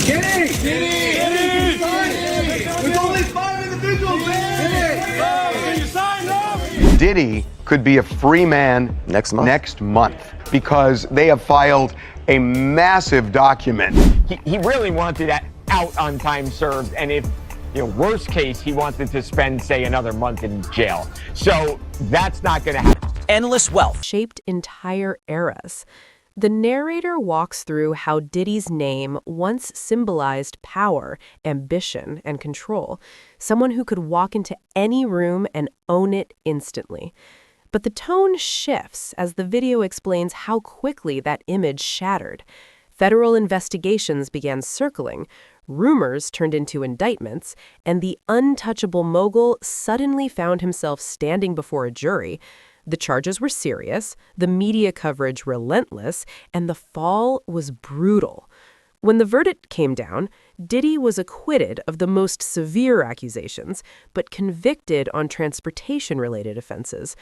Diddy! Diddy! There's only 5 individuals, man! You signed up! Diddy could be a free man next month because they have filed a massive document. He really wanted that out on time served, and if, worst case, he wanted to spend, say, another month in jail. So that's not going to happen. Endless wealth shaped entire eras. The narrator walks through how Diddy's name once symbolized power, ambition, and control, someone who could walk into any room and own it instantly. But the tone shifts as the video explains how quickly that image shattered. Federal investigations began circling, rumors turned into indictments, and the untouchable mogul suddenly found himself standing before a jury. The charges were serious, the media coverage relentless, and the fall was brutal. When the verdict came down, Diddy was acquitted of the most severe accusations, but convicted on transportation-related offenses.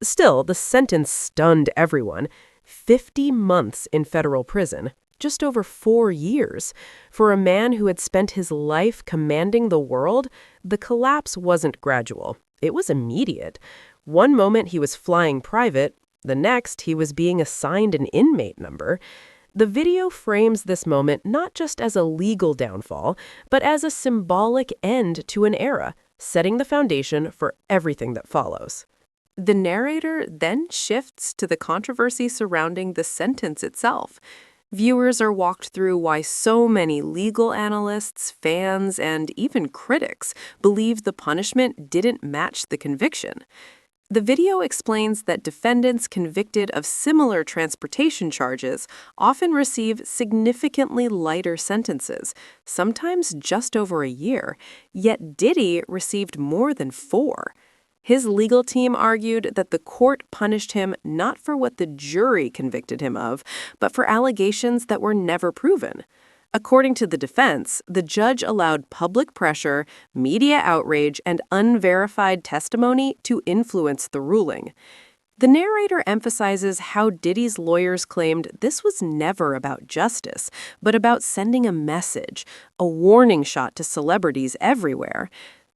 Still, the sentence stunned everyone. 50 months in federal prison, just over 4 years. For a man who had spent his life commanding the world, the collapse wasn't gradual. It was immediate. One moment he was flying private, the next he was being assigned an inmate number. The video frames this moment not just as a legal downfall, but as a symbolic end to an era, setting the foundation for everything that follows. The narrator then shifts to the controversy surrounding the sentence itself. Viewers are walked through why so many legal analysts, fans, and even critics believe the punishment didn't match the conviction. The video explains that defendants convicted of similar transportation charges often receive significantly lighter sentences, sometimes just over a year, yet Diddy received more than 4. His legal team argued that the court punished him not for what the jury convicted him of, but for allegations that were never proven. According to the defense, the judge allowed public pressure, media outrage, and unverified testimony to influence the ruling. The narrator emphasizes how Diddy's lawyers claimed this was never about justice, but about sending a message, a warning shot to celebrities everywhere.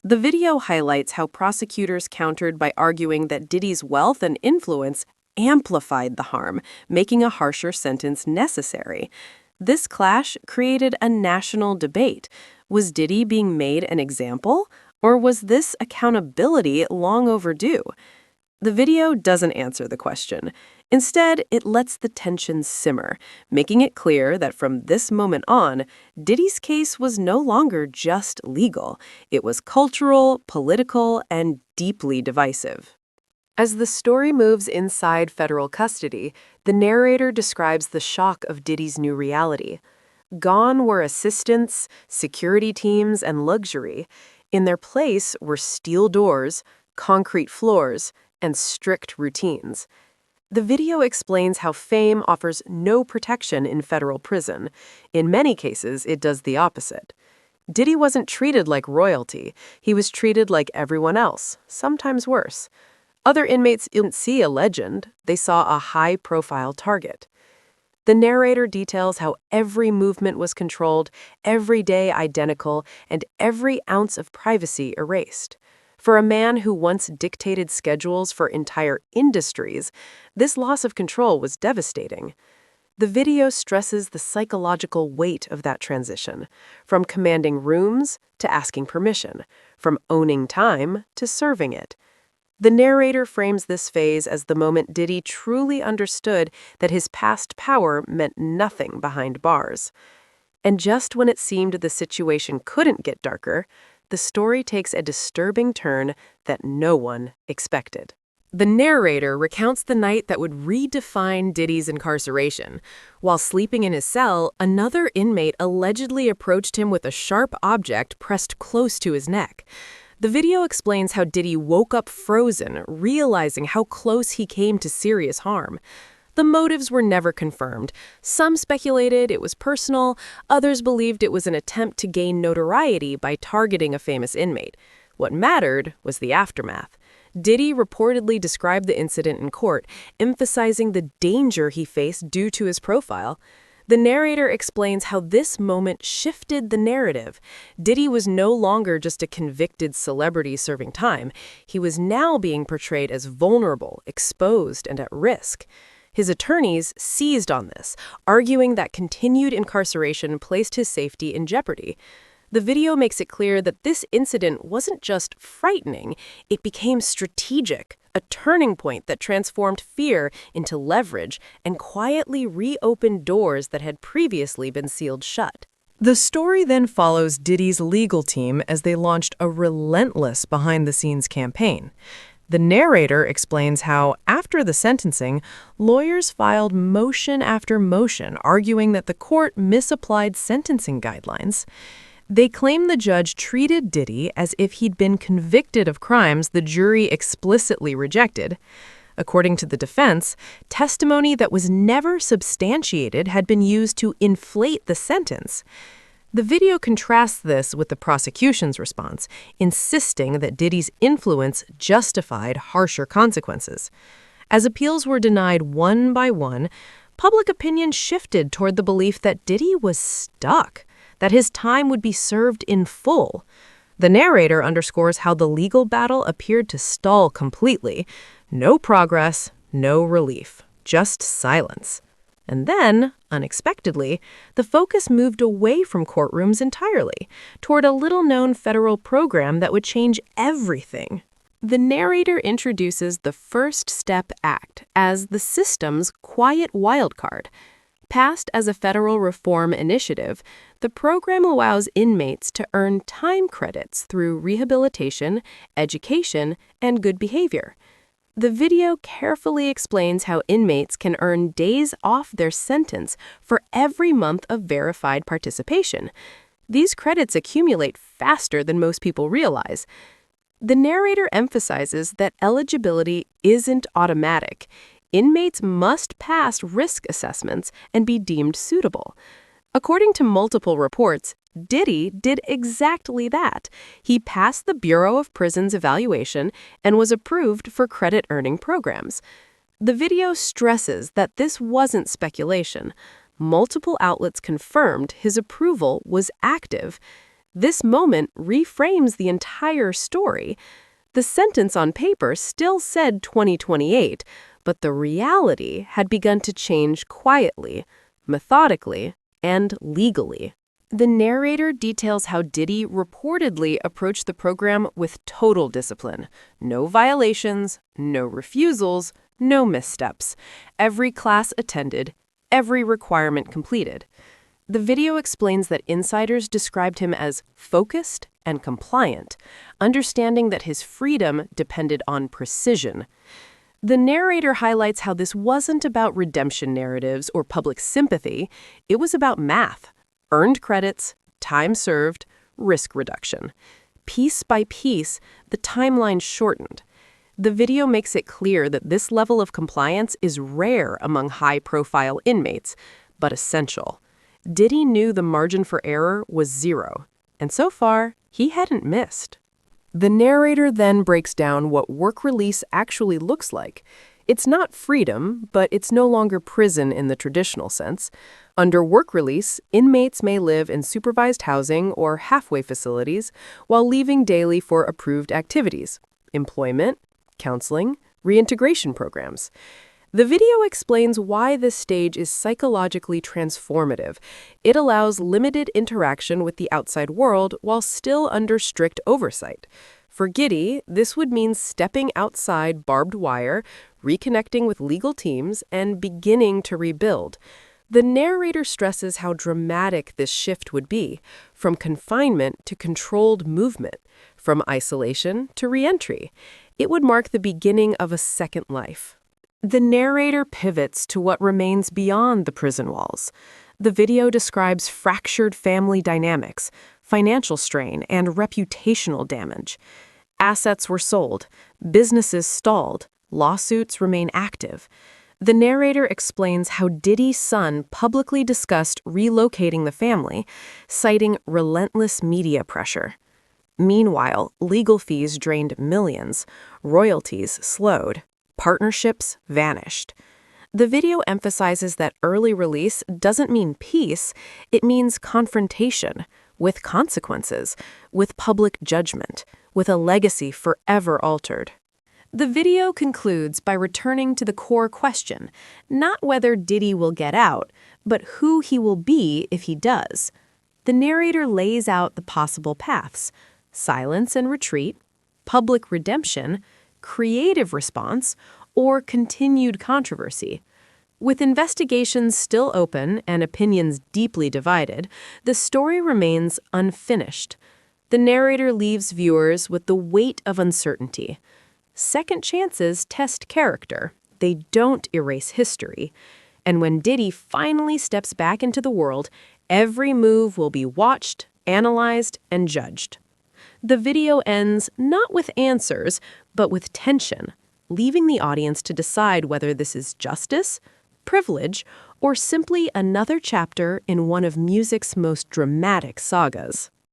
The video highlights how prosecutors countered by arguing that Diddy's wealth and influence amplified the harm, making a harsher sentence necessary. This clash created a national debate. Was Diddy being made an example, or was this accountability long overdue? The video doesn't answer the question. Instead, it lets the tension simmer, making it clear that from this moment on, Diddy's case was no longer just legal. It was cultural, political, and deeply divisive. As the story moves inside federal custody, the narrator describes the shock of Diddy's new reality. Gone were assistants, security teams, and luxury. In their place were steel doors, concrete floors, and strict routines. The video explains how fame offers no protection in federal prison. In many cases, it does the opposite. Diddy wasn't treated like royalty. He was treated like everyone else, sometimes worse. Other inmates didn't see a legend. They saw a high-profile target. The narrator details how every movement was controlled, every day identical, and every ounce of privacy erased. For a man who once dictated schedules for entire industries, this loss of control was devastating. The video stresses the psychological weight of that transition, from commanding rooms to asking permission, from owning time to serving it. The narrator frames this phase as the moment Diddy truly understood that his past power meant nothing behind bars. And just when it seemed the situation couldn't get darker, the story takes a disturbing turn that no one expected. The narrator recounts the night that would redefine Diddy's incarceration. While sleeping in his cell, another inmate allegedly approached him with a sharp object pressed close to his neck. The video explains how Diddy woke up frozen, realizing how close he came to serious harm. The motives were never confirmed. Some speculated it was personal, others believed it was an attempt to gain notoriety by targeting a famous inmate. What mattered was the aftermath. Diddy reportedly described the incident in court, emphasizing the danger he faced due to his profile. The narrator explains how this moment shifted the narrative. Diddy was no longer just a convicted celebrity serving time. He was now being portrayed as vulnerable, exposed, and at risk. His attorneys seized on this, arguing that continued incarceration placed his safety in jeopardy. The video makes it clear that this incident wasn't just frightening, it became strategic, a turning point that transformed fear into leverage and quietly reopened doors that had previously been sealed shut. The story then follows Diddy's legal team as they launched a relentless behind-the-scenes campaign. The narrator explains how, after the sentencing, lawyers filed motion after motion arguing that the court misapplied sentencing guidelines. They claim the judge treated Diddy as if he'd been convicted of crimes the jury explicitly rejected. According to the defense, testimony that was never substantiated had been used to inflate the sentence. The video contrasts this with the prosecution's response, insisting that Diddy's influence justified harsher consequences. As appeals were denied one by one, public opinion shifted toward the belief that Diddy was stuck, that his time would be served in full. The narrator underscores how the legal battle appeared to stall completely. No progress, no relief, just silence. And then, unexpectedly, the focus moved away from courtrooms entirely, toward a little-known federal program that would change everything. The narrator introduces the First Step Act as the system's quiet wildcard. Passed as a federal reform initiative, the program allows inmates to earn time credits through rehabilitation, education, and good behavior. The video carefully explains how inmates can earn days off their sentence for every month of verified participation. These credits accumulate faster than most people realize. The narrator emphasizes that eligibility isn't automatic. Inmates must pass risk assessments and be deemed suitable. According to multiple reports, Diddy did exactly that. He passed the Bureau of Prisons evaluation and was approved for credit-earning programs. The video stresses that this wasn't speculation. Multiple outlets confirmed his approval was active. This moment reframes the entire story. The sentence on paper still said 2028, but the reality had begun to change quietly, methodically, and legally. The narrator details how Diddy reportedly approached the program with total discipline. No violations, no refusals, no missteps. Every class attended, every requirement completed. The video explains that insiders described him as focused and compliant, understanding that his freedom depended on precision. The narrator highlights how this wasn't about redemption narratives or public sympathy. It was about math, earned credits, time served, risk reduction. Piece by piece, the timeline shortened. The video makes it clear that this level of compliance is rare among high-profile inmates, but essential. Diddy knew the margin for error was zero, and so far, he hadn't missed. The narrator then breaks down what work release actually looks like. It's not freedom, but it's no longer prison in the traditional sense. Under work release, inmates may live in supervised housing or halfway facilities while leaving daily for approved activities, employment, counseling, reintegration programs. The video explains why this stage is psychologically transformative. It allows limited interaction with the outside world while still under strict oversight. For Diddy, this would mean stepping outside barbed wire, reconnecting with legal teams, and beginning to rebuild. The narrator stresses how dramatic this shift would be, from confinement to controlled movement, from isolation to reentry. It would mark the beginning of a second life. The narrator pivots to what remains beyond the prison walls. The video describes fractured family dynamics, financial strain, and reputational damage. Assets were sold, businesses stalled, lawsuits remain active. The narrator explains how Diddy's son publicly discussed relocating the family, citing relentless media pressure. Meanwhile, legal fees drained millions, royalties slowed. Partnerships vanished. The video emphasizes that early release doesn't mean peace, it means confrontation, with consequences, with public judgment, with a legacy forever altered. The video concludes by returning to the core question, not whether Diddy will get out, but who he will be if he does. The narrator lays out the possible paths: silence and retreat, public redemption, creative response, or continued controversy. With investigations still open and opinions deeply divided, the story remains unfinished. The narrator leaves viewers with the weight of uncertainty. Second chances test character. They don't erase history. And when Diddy finally steps back into the world, every move will be watched, analyzed, and judged. The video ends not with answers, but with tension, leaving the audience to decide whether this is justice, privilege, or simply another chapter in one of music's most dramatic sagas.